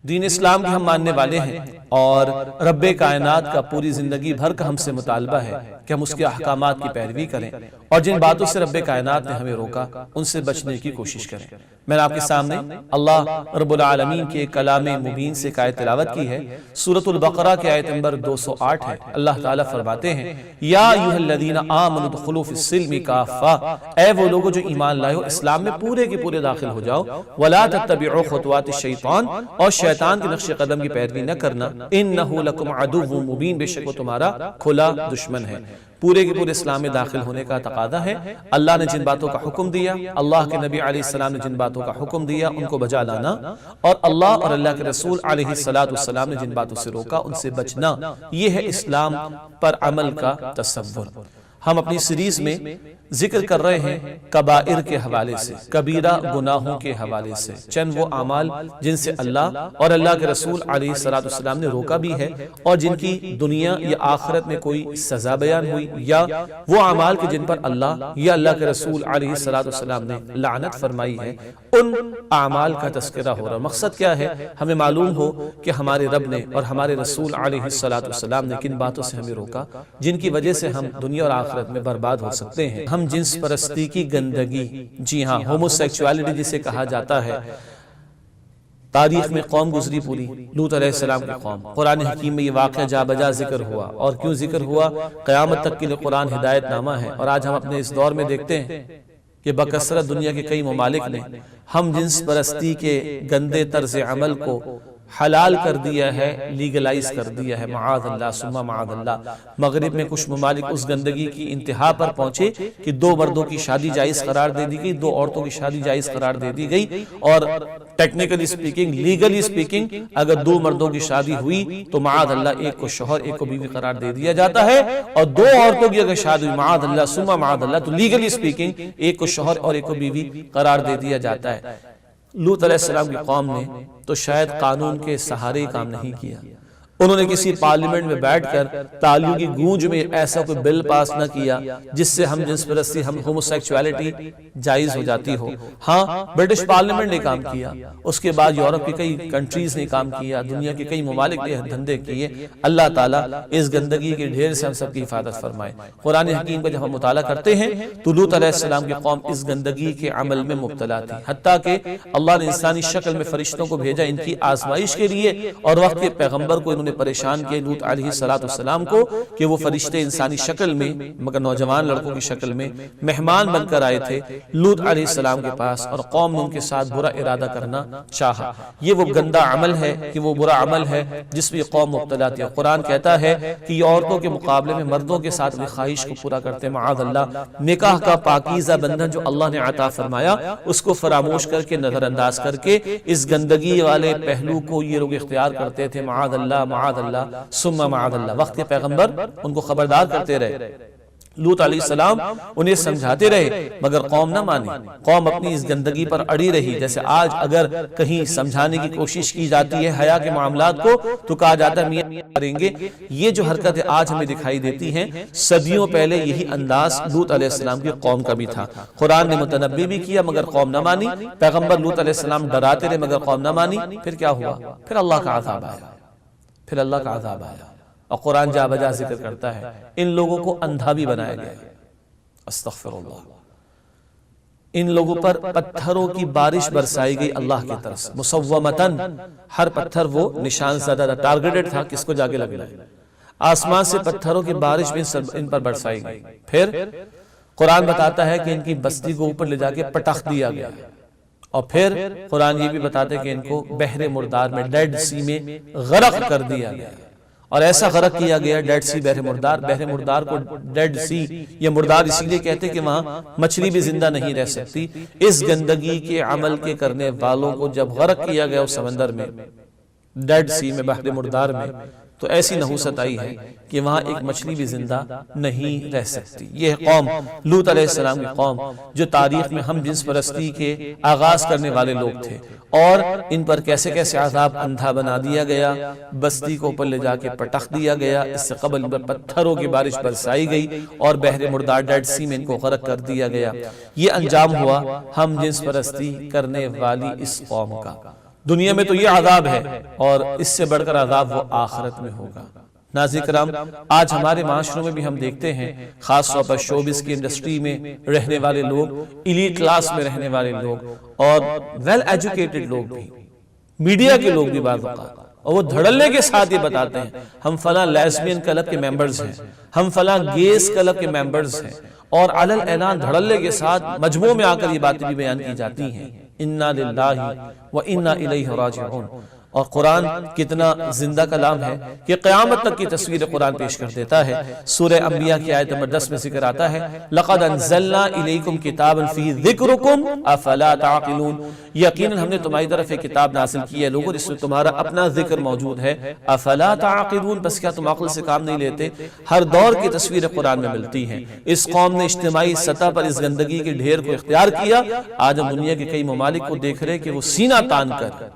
دین اسلام کی ہم ماننے والے ہیں اور رب کائنات کا پوری زندگی بھر کا ہم سے مطالبہ ہے کہ ہم اس کے احکامات کی پیروی کریں اور جن باتوں سے رب کائنات نے ہمیں روکا ان سے بچنے کی کوشش کریں۔ میں نے آپ کے سامنے اللہ رب العالمین کے کلام مبین سے آیت تلاوت کی ہے۔ سورۃ البقرہ کی آیت نمبر 208 ہے۔ اللہ تعالیٰ فرماتے ہیں یا ایھا الذین آمنوا ادخلوا فی السلم کافۃ، اے وہ لوگوں جو ایمان لائے ہو اسلام میں پورے کے پورے داخل ہو جاؤ، ولا تتبعوا خطوات الشیطان، اور شیطان کے نقش قدم کی پیروی نہ کرنا، انہ لکم عدو مبین، بے شک وہ تمہارا کھلا دشمن ہے۔ پورے کے پورے اسلام میں داخل ہونے کا تقاضا ہے۔ اللہ نے جن باتوں کا حکم دیا، اللہ کے نبی علیہ السلام نے جن باتوں کا حکم دیا ان کو بجا لانا، اور اللہ اور اللہ کے رسول علیہ السلام نے جن باتوں سے روکا ان سے بچنا، یہ ہے اسلام پر عمل کا تصور۔ ہم اپنی سیریز میں ذکر کر رہے ہیں کبائر کے حوالے سے، کبیرہ گناہوں کے حوالے سے، چند وہ اعمال جن سے اللہ اور اللہ کے رسول علیہ السلام نے روکا بھی ہے اور جن کی دنیا یا آخرت میں کوئی سزا بیان ہوئی، یا وہ اعمال کے جن پر اللہ یا اللہ کے رسول علیہ السلام نے لعنت فرمائی ہے، ان اعمال کا تذکرہ ہو رہا۔ مقصد کیا ہے؟ ہمیں معلوم ہو کہ ہمارے رب نے اور ہمارے رسول علیہ السلام نے کن باتوں سے ہمیں روکا جن کی وجہ سے ہم دنیا اور آخرت میں برباد ہو سکتے ہیں۔ ہم جنس پرستی کی گندگی، جی ہاں ہومو سیکچوالٹی جسے کہا جاتا ہے، تاریخ میں قوم گزری پوری، لوط علیہ السلام کی قوم، قرآن حکیم میں یہ واقعہ جا بجا ذکر ہوا، اور کیوں ذکر ہوا؟ قیامت تک کے لیے قرآن ہدایت نامہ ہے۔ اور آج ہم اپنے اس دور میں دیکھتے ہیں کہ بکثرت دنیا کے کئی ممالک نے ہم جنس پرستی کے گندے طرز عمل کو حلال کر دیا ہے، لیگلائز کر دیا ہے، معاذ اللہ ثم معاذ اللہ۔ مغرب میں کچھ ممالک اس گندگی کی انتہا پر پہنچے کہ 2 مردوں کی شادی جائز قرار دے دی گئی، 2 عورتوں کی شادی جائز قرار دے دی گئی، اور ٹیکنیکلی سپیکنگ، لیگلی سپیکنگ اگر 2 مردوں کی شادی ہوئی تو معاذ اللہ ایک کو شوہر ایک کو بیوی قرار دے دیا جاتا ہے، اور 2 عورتوں کی اگر شادی ہوئی معاذ اللہ ثم معاذ اللہ تو لیگلی سپیکنگ ایک کو شوہر اور ایک کو بیوی قرار دے دیا جاتا ہے۔ لوط علیہ السلام کی قوم نے تو شاید قانون کے سہارے کام نہیں کیا، انہوں نے کسی پارلیمنٹ میں بیٹھ کر تالیوں کی گونج میں ایسا کوئی بل پاس نہ کیا جس سے ہم جنس پرستی، ہم ہومو سیکچوالٹی جائز ہو جاتی ہو۔ ہاں برٹش پارلیمنٹ نے کام کیا، اس کے بعد یورپ کی کئی کنٹریز نے کام کیا، دنیا کے کئی ممالک نے دھندے کیے۔ اللہ تعالیٰ اس گندگی کے ڈھیر سے ہم سب کی حفاظت فرمائے۔ قرآن حکیم کا جب ہم مطالعہ کرتے ہیں تو لوط علیہ السلام کی قوم اس گندگی کے عمل میں مبتلا تھی، حتیٰ کہ اللہ نے انسانی شکل میں فرشتوں کو بھیجا ان کی آزمائش کے لیے، اور وقت کے پیغمبر کو انہوں نے پریشان کیا لوط علیہ السلام کو کہ وہ فرشتے انسانی شکل میں مگر نوجوان لڑکوں کی شکل میں مہمان بن کر آئے تھے لوط علیہ السلام کے پاس، اور قوم نے ان کے ساتھ برا ارادہ کرنا چاہا۔ یہ وہ گندا عمل ہے کہ وہ برا عمل ہے جس میں قوم مبتلا تھی۔ قرآن کہتا ہے کہ یہ عورتوں کے مقابلے میں مردوں کے ساتھ خواہش کو پورا کرتے، معاذ اللہ۔ نکاح کا پاکیزہ بندھن جو اللہ نے عطا فرمایا اس کو فراموش کر کے، نظر انداز کر کے اس گندگی والے پہلو کو یہ لوگ اختیار کرتے تھے، معاذ اللہ معاذ اللہ ثم معاذ اللہ۔ وقت کے پیغمبر ان کو خبردار کرتے رہے، لوط علیہ السلام انہیں سمجھاتے رہے، مگر قوم نہ مانی، قوم اپنی اس گندگی پر اڑی رہی۔ جیسے آج اگر کہیں سمجھانے کی کوشش کی جاتی ہے حیا کے معاملات کو تو کہا جاتا ہے میاں کریں گے۔ یہ جو حرکتیں آج ہمیں دکھائی دیتی ہیں، صدیوں پہلے یہی انداز لوط علیہ السلام کی قوم کا بھی تھا۔ قرآن نے متنبی بھی کیا مگر قوم نہ مانی، پیغمبر لوط علیہ السلام ڈراتے رہے مگر قوم نہ مانی۔ پھر کیا ہوا؟ پھر اللہ کا عذاب آیا، پھر اللہ کا عذاب آیا، اور قرآن جا بجا ذکر کرتا ہے ان لوگوں کو اندھا بھی بنایا گیا۔ استغفر اللہ۔ ان لوگوں پر پتھروں کی بارش برسائی گئی اللہ کی طرف سے، مسومتاً، ہر پتھر وہ نشان زدہ تھا، ٹارگیٹڈ تھا، کس کو جا کے لگنا ہے۔ آسمان سے پتھروں کی بارش بھی ان پر برسائی گئی۔ پھر قرآن بتاتا ہے کہ ان کی بستی کو اوپر لے جا کے پٹخ دیا گیا، اور پھر قرآن یہ بھی بتاتے کہ ان کو بحر مردار میں، ڈیڈ سی میں غرق کر دیا گیا، اور ایسا غرق کیا گیا ڈیڈ سی، بحر مردار کو ڈیڈ سی یہ مردار اسی لیے کہتے کہ وہاں مچھلی بھی زندہ نہیں رہ سکتی۔ اس گندگی کے عمل کے کرنے والوں کو جب غرق کیا گیا اس سمندر میں، ڈیڈ سی میں، بحر مردار میں، تو ایسی نحوست آئی ہے کہ وہاں ایک مچھلی بھی زندہ نہیں رہ سکتی۔ یہ قوم لوط علیہ السلام کی قوم جو تاریخ میں ہم جنس پرستی کے آغاز کرنے والے لوگ تھے، اور ان پر کیسے کیسے عذاب اندھا بنا دیا گیا، بستی کو اوپر لے جا کے پٹخ دیا گیا، اس سے قبل ان پر پتھروں کی بارش برسائی گئی، اور بحر مردار ڈیڈ سی میں ان کو غرق کر دیا گیا۔ یہ انجام ہوا ہم جنس پرستی کرنے والی اس قوم کا۔ دنیا میں تو یہ عذاب ہے اور اس سے بڑھ کر عذاب وہ آخرت میں ہوگا۔ ناظرین کرام، آج ہمارے معاشروں میں بھی ہم دیکھتے ہیں، خاص طور پر شوبز کی انڈسٹری میں رہنے والے لوگ، ایلیٹ کلاس میں رہنے والے لوگ اور ویل ایجوکیٹڈ لوگ بھی، میڈیا کے لوگ بھی بعض اوقات، اور وہ دھڑلے کے ساتھ یہ بتاتے ہیں ہم فلاں لیسبین کلب کے ممبرز ہیں، ہم فلاں گیز کلب کے ممبرز ہیں، اور علل اعلان دھڑلے کے ساتھ مجموع میں آ کر یہ باتیں بھی بیان کی جاتی ہیں۔ انا للہ و انا الیہ راجعون۔ اور قرآن کتنا زندہ کلام ہے کہ قیامت تک کی تصویر قرآن پیش کر دیتا ہے۔ سورہ انبیاء کی آیت نمبر 10 میں ذکر آتا ہے، لَقَدْ أَنزَلْنَا إِلَيْكُمْ كِتَابًا فِيهِ ذِكْرُكُمْ أَفَلَا تَعْقِلُونَ۔ یقیناً ہم نے تمہاری طرف ایک کتاب نازل کی ہے لوگوں، اس میں تمہارا اپنا ذکر موجود ہے، افلا تعقلون، بس کیا تم عقل سے کام نہیں لیتے؟ ہر دور کی تصویر قرآن میں ملتی ہیں۔ اس قوم نے اجتماعی سطح پر اس گندگی کے ڈھیر کو اختیار کیا۔ آج ہم دنیا کے کئی ممالک کو دیکھ رہے کہ وہ سینہ تان کر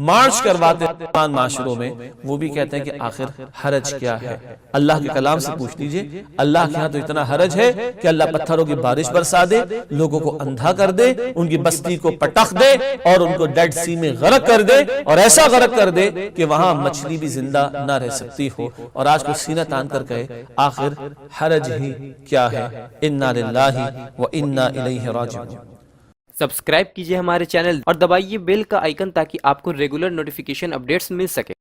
مارچ کرواتے ہیں معاشروں میں، وہ بھی کہتے ہیں کہ آخر حرج کیا ہے؟ اللہ کے کلام سے پوچھ لیجئے، اللہ کے ہاں تو اتنا حرج ہے کہ اللہ پتھروں کی بارش برسا دے، لوگوں کو اندھا کر دے، ان کی بستی کو پٹخ دے اور ان کو ڈیڈ سی میں غرق کر دے، اور ایسا غرق کر دے کہ وہاں مچھلی بھی زندہ نہ رہ سکتی ہو، اور آج کو سینہ تان کر کہے آخر حرج ہی کیا ہے؟ انا للہ و انا الیہ راجعون۔ سبسکرائب کیجئے ہمارے چینل اور دبائیے بیل کا آئیکن تاکہ آپ کو ریگولر نوٹیفیکیشن اپڈیٹس مل سکے۔